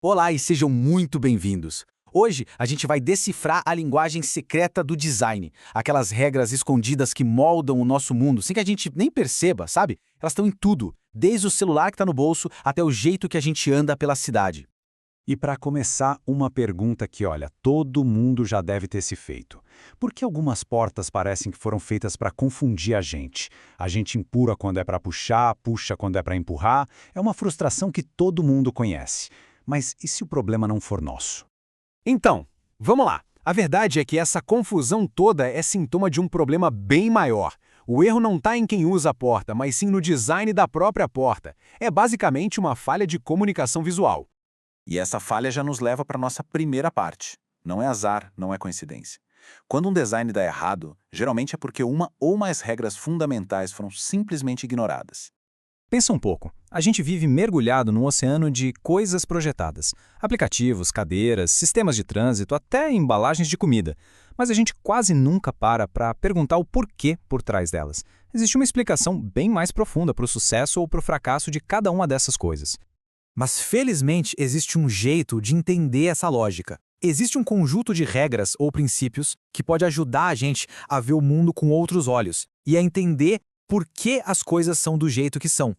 Olá e sejam muito bem-vindos. Hoje a gente vai decifrar a linguagem secreta do design, aquelas regras escondidas que moldam o nosso mundo sem que a gente nem perceba, sabe? Elas estão em tudo, desde o celular que está no bolso até o jeito que a gente anda pela cidade. E para começar, uma pergunta que, olha, todo mundo já deve ter se feito. Por que algumas portas parecem que foram feitas para confundir a gente? A gente empurra quando é para puxar, puxa quando é para empurrar. É uma frustração que todo mundo conhece. Mas e se o problema não for nosso? Então, vamos lá. A verdade é que essa confusão toda é sintoma de um problema bem maior. O erro não está em quem usa a porta, mas sim no design da própria porta. É basicamente uma falha de comunicação visual. E essa falha já nos leva para a nossa primeira parte. Não é azar, não é coincidência. Quando um design dá errado, geralmente é porque uma ou mais regras fundamentais foram simplesmente ignoradas. Pensa um pouco. A gente vive mergulhado num oceano de coisas projetadas. Aplicativos, cadeiras, sistemas de trânsito, até embalagens de comida. Mas a gente quase nunca para perguntar o porquê por trás delas. Existe uma explicação bem mais profunda para o sucesso ou para o fracasso de cada uma dessas coisas. Mas felizmente existe um jeito de entender essa lógica. Existe um conjunto de regras ou princípios que pode ajudar a gente a ver o mundo com outros olhos e a entender por que as coisas são do jeito que são.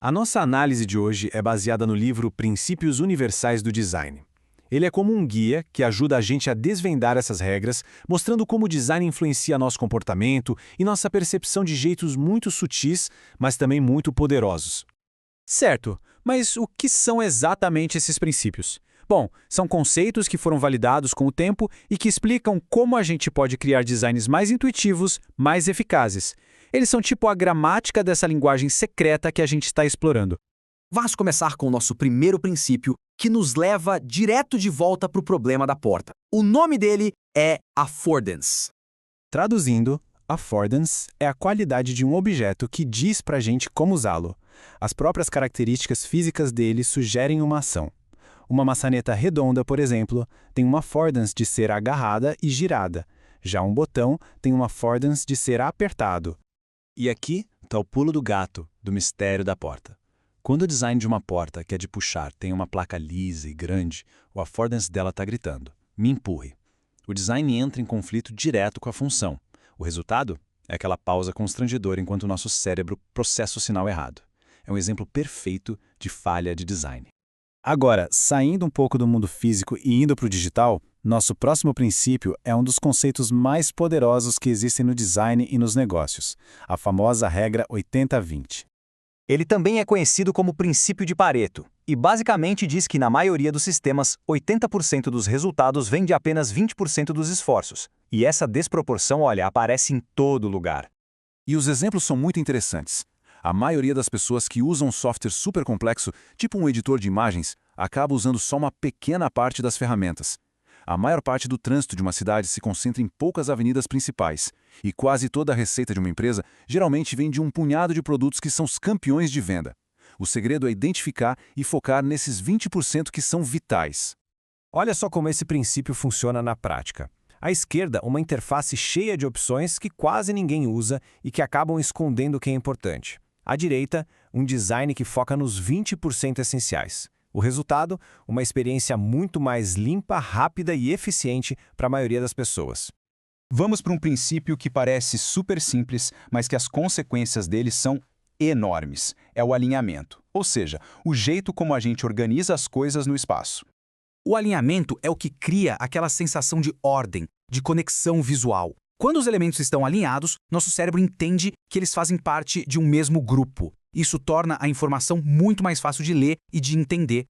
A nossa análise de hoje é baseada no livro Princípios Universais do Design. Ele é como um guia que ajuda a gente a desvendar essas regras, mostrando como o design influencia nosso comportamento e nossa percepção de jeitos muito sutis, mas também muito poderosos. Certo, mas o que são exatamente esses princípios? Bom, são conceitos que foram validados com o tempo e que explicam como a gente pode criar designs mais intuitivos, mais eficazes. Eles são tipo a gramática dessa linguagem secreta que a gente está explorando. Vamos começar com o nosso primeiro princípio, que nos leva direto de volta para o problema da porta. O nome dele é affordance. Traduzindo, affordance é a qualidade de um objeto que diz pra gente como usá-lo. As próprias características físicas dele sugerem uma ação. Uma maçaneta redonda, por exemplo, tem uma affordance de ser agarrada e girada. Já um botão tem uma affordance de ser apertado. E aqui está o pulo do gato, do mistério da porta. Quando o design de uma porta que é de puxar tem uma placa lisa e grande, o affordance dela está gritando: me empurre. O design entra em conflito direto com a função. O resultado é aquela pausa constrangedora enquanto o nosso cérebro processa o sinal errado. É um exemplo perfeito de falha de design. Agora, saindo um pouco do mundo físico e indo para o digital, nosso próximo princípio é um dos conceitos mais poderosos que existem no design e nos negócios, a famosa regra 80-20. Ele também é conhecido como princípio de Pareto, e basicamente diz que na maioria dos sistemas, 80% dos resultados vem de apenas 20% dos esforços. E essa desproporção, olha, aparece em todo lugar. E os exemplos são muito interessantes. A maioria das pessoas que usam um software super complexo, tipo um editor de imagens, acaba usando só uma pequena parte das ferramentas. A maior parte do trânsito de uma cidade se concentra em poucas avenidas principais, e quase toda a receita de uma empresa geralmente vem de um punhado de produtos que são os campeões de venda. O segredo é identificar e focar nesses 20% que são vitais. Olha só como esse princípio funciona na prática. À esquerda, uma interface cheia de opções que quase ninguém usa e que acabam escondendo o que é importante. À direita, um design que foca nos 20% essenciais. O resultado, uma experiência muito mais limpa, rápida e eficiente para a maioria das pessoas. Vamos para um princípio que parece super simples, mas que as consequências dele são enormes. É o alinhamento, ou seja, o jeito como a gente organiza as coisas no espaço. O alinhamento é o que cria aquela sensação de ordem, de conexão visual. Quando os elementos estão alinhados, nosso cérebro entende que eles fazem parte de um mesmo grupo. Isso torna a informação muito mais fácil de ler e de entender.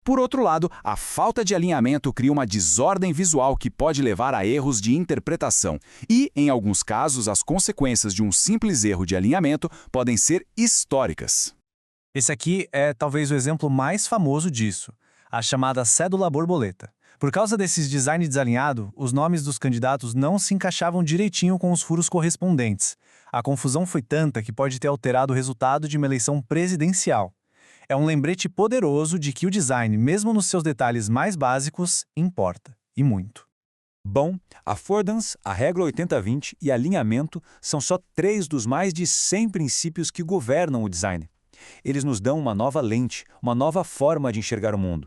Por outro lado, a falta de alinhamento cria uma desordem visual que pode levar a erros de interpretação. E, em alguns casos, as consequências de um simples erro de alinhamento podem ser históricas. Esse aqui é talvez o exemplo mais famoso disso, a chamada cédula borboleta. Por causa desses design desalinhado, os nomes dos candidatos não se encaixavam direitinho com os furos correspondentes. A confusão foi tanta que pode ter alterado o resultado de uma eleição presidencial. É um lembrete poderoso de que o design, mesmo nos seus detalhes mais básicos, importa, e muito. Bom, affordance, a regra 80-20 e alinhamento são só 3 dos mais de 100 princípios que governam o design. Eles nos dão uma nova lente, uma nova forma de enxergar o mundo.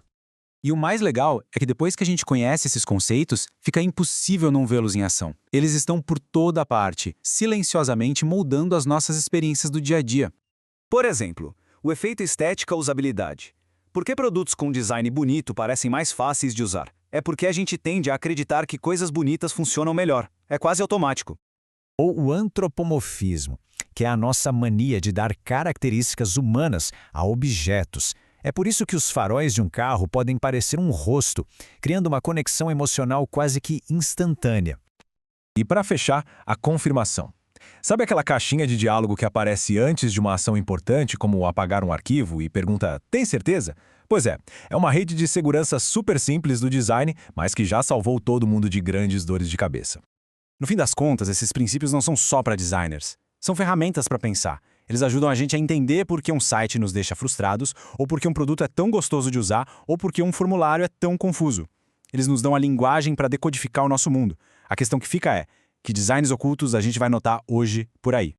E o mais legal é que depois que a gente conhece esses conceitos, fica impossível não vê-los em ação. Eles estão por toda parte, silenciosamente moldando as nossas experiências do dia a dia. Por exemplo, o efeito estética-usabilidade. Por que produtos com design bonito parecem mais fáceis de usar? É porque a gente tende a acreditar que coisas bonitas funcionam melhor. É quase automático. Ou o antropomorfismo, que é a nossa mania de dar características humanas a objetos. É por isso que os faróis de um carro podem parecer um rosto, criando uma conexão emocional quase que instantânea. E para fechar, a confirmação. Sabe aquela caixinha de diálogo que aparece antes de uma ação importante, como apagar um arquivo, e pergunta, tem certeza? Pois é uma rede de segurança super simples do design, mas que já salvou todo mundo de grandes dores de cabeça. No fim das contas, esses princípios não são só para designers. São ferramentas para pensar. Eles ajudam a gente a entender por que um site nos deixa frustrados, ou por que um produto é tão gostoso de usar, ou por que um formulário é tão confuso. Eles nos dão a linguagem para decodificar o nosso mundo. A questão que fica é, que designs ocultos a gente vai notar hoje por aí?